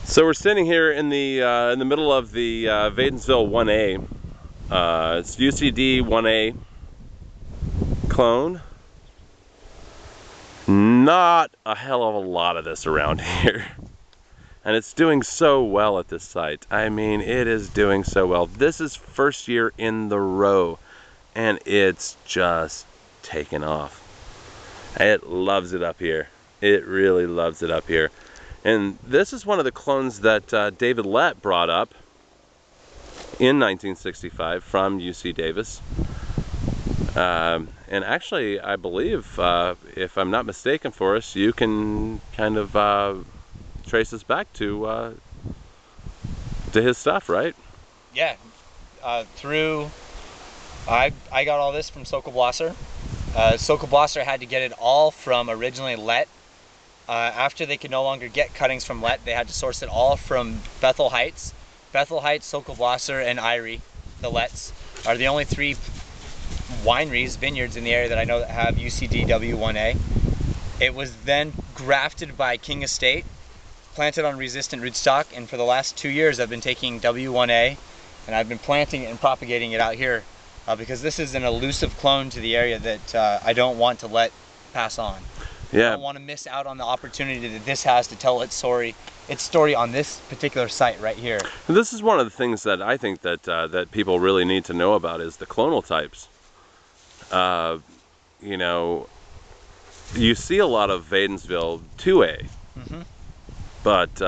So we're sitting here in the middle of the Wadensville 1A. It's UCD 1A clone. Not a hell of a lot of this around here. And it's doing so well at this site. I mean, it is doing so well. This is first year in the row, and it's just taken off. It loves it up here. It really loves it up here. And this is one of the clones that David Lett brought up in 1965 from UC Davis. And actually, I believe, if I'm not mistaken for us, you can kind of trace us back to his stuff, right? Yeah, I got all this from Sokolblosser. Sokolblosser had to get it all from originally Lett. After they could no longer get cuttings from Lett, they had to source it all from Bethel Heights. Bethel Heights, Sokolblosser, and Irie, the Letts, are the only three wineries, vineyards in the area that I know that have UCDW1A. It was then grafted by King Estate, planted on resistant rootstock, and for the last 2 years I've been taking W1A and I've been planting it and propagating it out here because this is an elusive clone to the area that I don't want to let pass on. Yeah. I don't want to miss out on the opportunity that this has to tell its story on this particular site right here. And this is one of the things that I think that that people really need to know about is the clonal types. You know, you see a lot of Wadensville 2A, but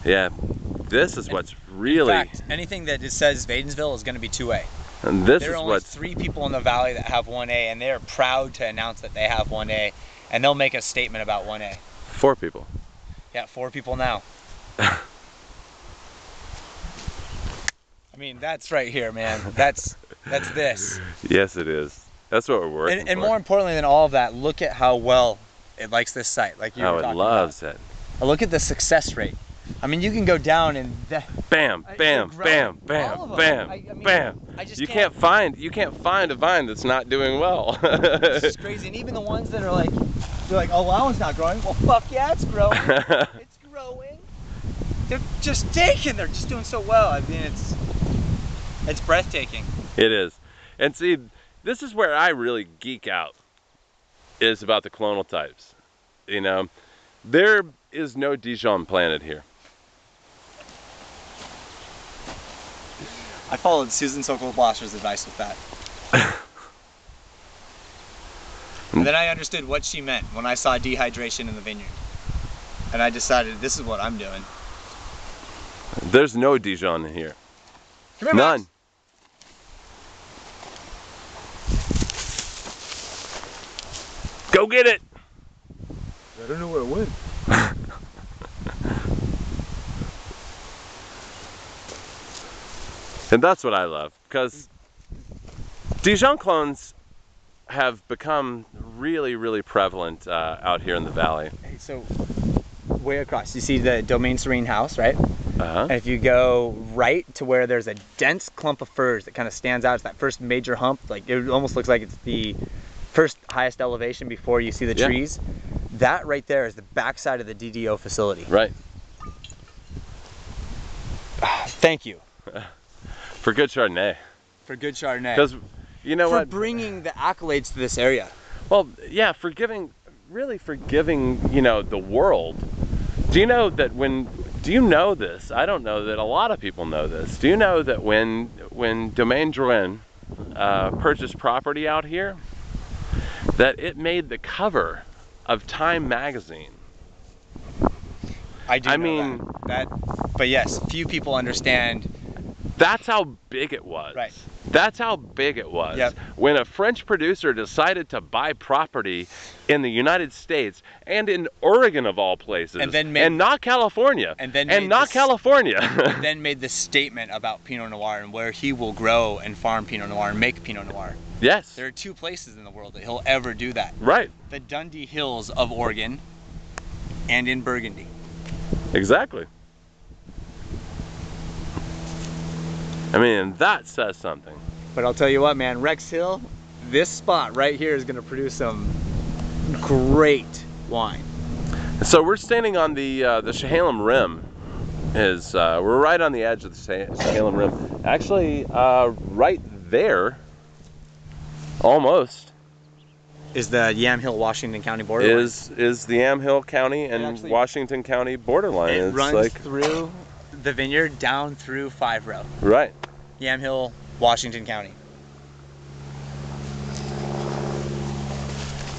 yeah, this is what's really. In fact, anything that it says Wadensville is going to be 2A. And this there is are only what 3 people in the valley that have 1A, and they're proud to announce that they have 1A, and they'll make a statement about 1A. 4 people. Yeah, 4 people now. I mean, that's right here, man. That's this. Yes, it is. That's what we're working And for. more importantly than all of that, look at how well it likes this site. Like you were talking about. It loves it. Look at the success rate. I mean, you can go down and bam, bam, bam, bam, bam, bam. You can't find a vine that's not doing well. It's just crazy. And even the ones that are like, they're like, oh, that one's not growing. Well, fuck yeah, it's growing. It's growing. They're just taking. They're just doing so well. I mean, it's breathtaking. It is. And see, this is where I really geek out. Is about the clonal types. You know, there is no Dijon planted here. I followed Susan Sokolblosser's advice with that. And then I understood what she meant when I saw dehydration in the vineyard. And I decided this is what I'm doing. There's no Dijon in here. Come here, none. Max. Go get it! I don't know where it went. And that's what I love, because Dijon clones have become really, really prevalent out here in the valley. Hey, so way across, you see the Domaine Serene house, right? Uh-huh. And if you go right to where there's a dense clump of firs that kind of stands out, it's that first major hump, like it almost looks like it's the first highest elevation before you see the trees. That right there is the backside of the DDO facility. Right. Thank you. For good Chardonnay. For good Chardonnay. Because, you know what? For bringing the accolades to this area. Well, yeah, really forgiving, you know, the world. Do you know that do you know this? I don't know that a lot of people know this. Do you know that when Domaine Drouin purchased property out here, that it made the cover of Time magazine? I do know that. But yes, few people understand. That's how big it was. Right. That's how big it was. Yep. When a French producer decided to buy property in the United States and in Oregon of all places, and not California, and then made the statement about Pinot Noir and where he will grow and farm Pinot Noir and make Pinot Noir. Yes. There are 2 places in the world that he'll ever do that. Right. The Dundee Hills of Oregon and in Burgundy. Exactly. I mean, that says something. But I'll tell you what, man, Rex Hill, this spot right here is going to produce some great wine. So we're standing on the Schadd Rim. We're right on the edge of the Schadd Rim. Actually, right there, almost, Is the Yamhill Washington County border is the Yamhill County and actually, Washington County borderline. It It's runs like through the vineyard down through 5 Row. right. Yamhill, Washington County.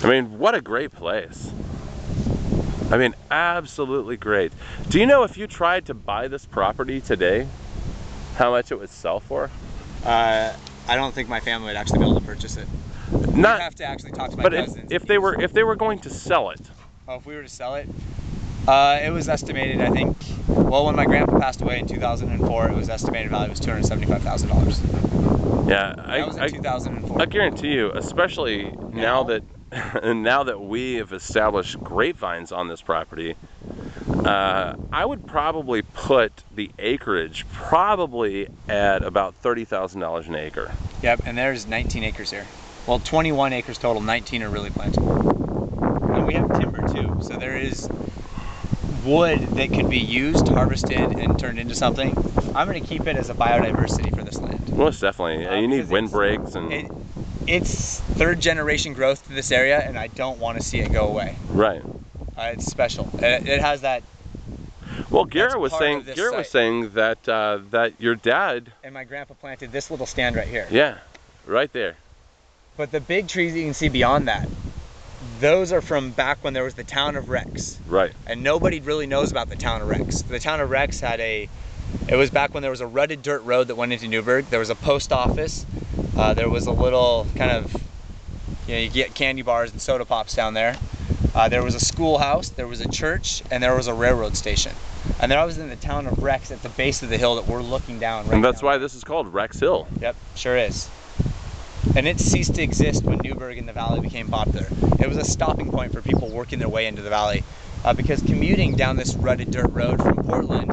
I mean, what a great place. I mean, absolutely great. Do you know if you tried to buy this property today, how much it would sell for? I don't think my family would actually be able to purchase it. We'd Not, have to actually talk to my but cousins. if they were going to sell it, Oh, if we were to sell it, it was estimated, I think, well, when my grandpa passed away in 2004, it was estimated value was $275,000. yeah, That was in 2004. I guarantee you, especially now that now that we have established grapevines on this property, I would probably put the acreage probably at about $30,000 an acre. Yep, and there's 19 acres here. Well, 21 acres total, 19 are really planted. And we have timber too, so there is wood that could be used, harvested, and turned into something. I'm going to keep it as a biodiversity for this land. Most definitely. You need windbreaks and... It's 3rd generation growth to this area, and I don't want to see it go away. Right. It's special. It has that... Well, Garrett was saying that that your dad... And my grandpa planted this little stand right here. Yeah, right there. But the big trees that you can see beyond that, those are from back when there was the town of Rex. Right. And nobody really knows about the town of Rex. The town of Rex had it was back when there was a rutted dirt road that went into Newburgh. There was a post office. There was a little kind of, you get candy bars and soda pops down there. There was a schoolhouse, there was a church, and there was a railroad station. And then I was in the town of Rex at the base of the hill that we're looking down right now. And that's why this is called Rex Hill. Yep, sure is. And it ceased to exist when Newburgh and the valley became popular. It was a stopping point for people working their way into the valley because commuting down this rutted dirt road from Portland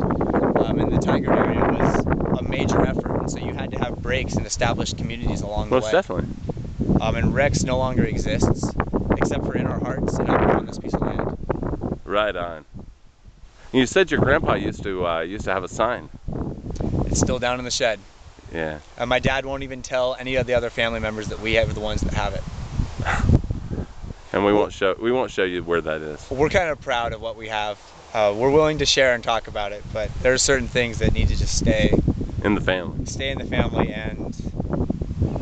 in the Tigard area was a major effort. And so you had to have breaks and established communities along the way. Most definitely. And Rex no longer exists, except for in our hearts and up here on this piece of land. Right on. You said your grandpa used to have a sign. It's still down in the shed. Yeah. And my dad won't even tell any of the other family members that we have the ones that have it. And we won't show you where that is. We're kind of proud of what we have. We're willing to share and talk about it, but there are certain things that need to just stay in the family. Stay in the family, and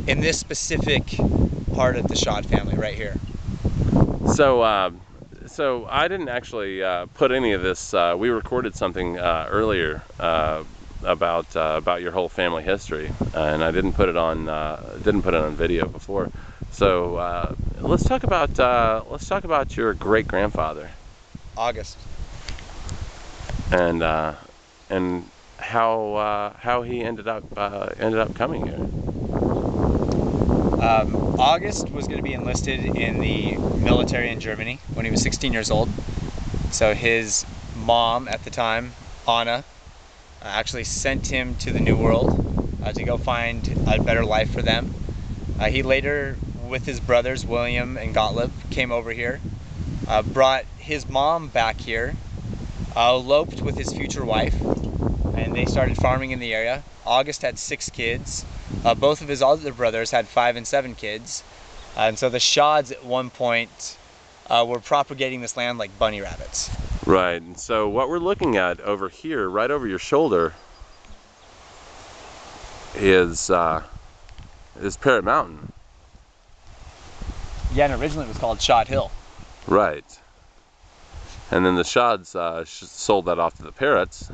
in this specific part of the Schadd family right here. So so I didn't actually put any of this. We recorded something earlier about your whole family history, and I didn't put it on video before. So let's talk about your great grandfather, August, and how he ended up coming here. August was going to be enlisted in the military in Germany when he was 16 years old. So his mom at the time, Anna, actually sent him to the New World to go find a better life for them. He later, with his brothers William and Gottlieb, came over here, brought his mom back here, eloped with his future wife, and they started farming in the area. August had 6 kids. Both of his other brothers had 5 and 7 kids. And so the Schadds at one point were propagating this land like bunny rabbits. Right, and so what we're looking at over here, right over your shoulder, is Parrot Mountain. Yeah, and originally it was called Schadd Hill. Right. And then the Schadds sold that off to the Parrots,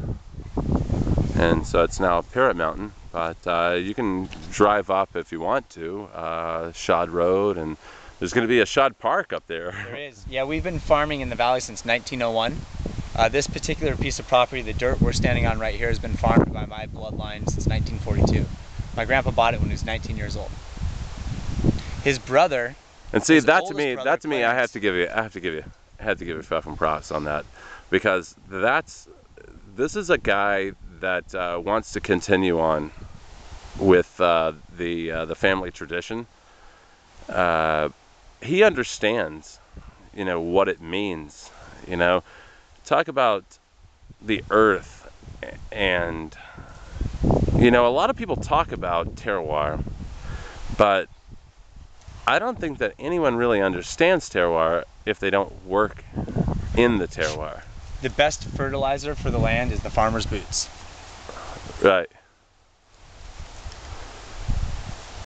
and so it's now Parrot Mountain. But you can drive up if you want to, Schadd Road, and there's going to be a Schadd Park up there. There is. Yeah, we've been farming in the valley since 1901. This particular piece of property, the dirt we're standing on right here, has been farmed by my bloodline since 1942. My grandpa bought it when he was 19 years old. His brother. And see, that to me, I have to give you fucking props on that, because this is a guy that wants to continue on with the family tradition. He understands, what it means. talk about the earth, and you know, a lot of people talk about terroir, but I don't think that anyone really understands terroir if they don't work in the terroir. The best fertilizer for the land is the farmer's boots. Right.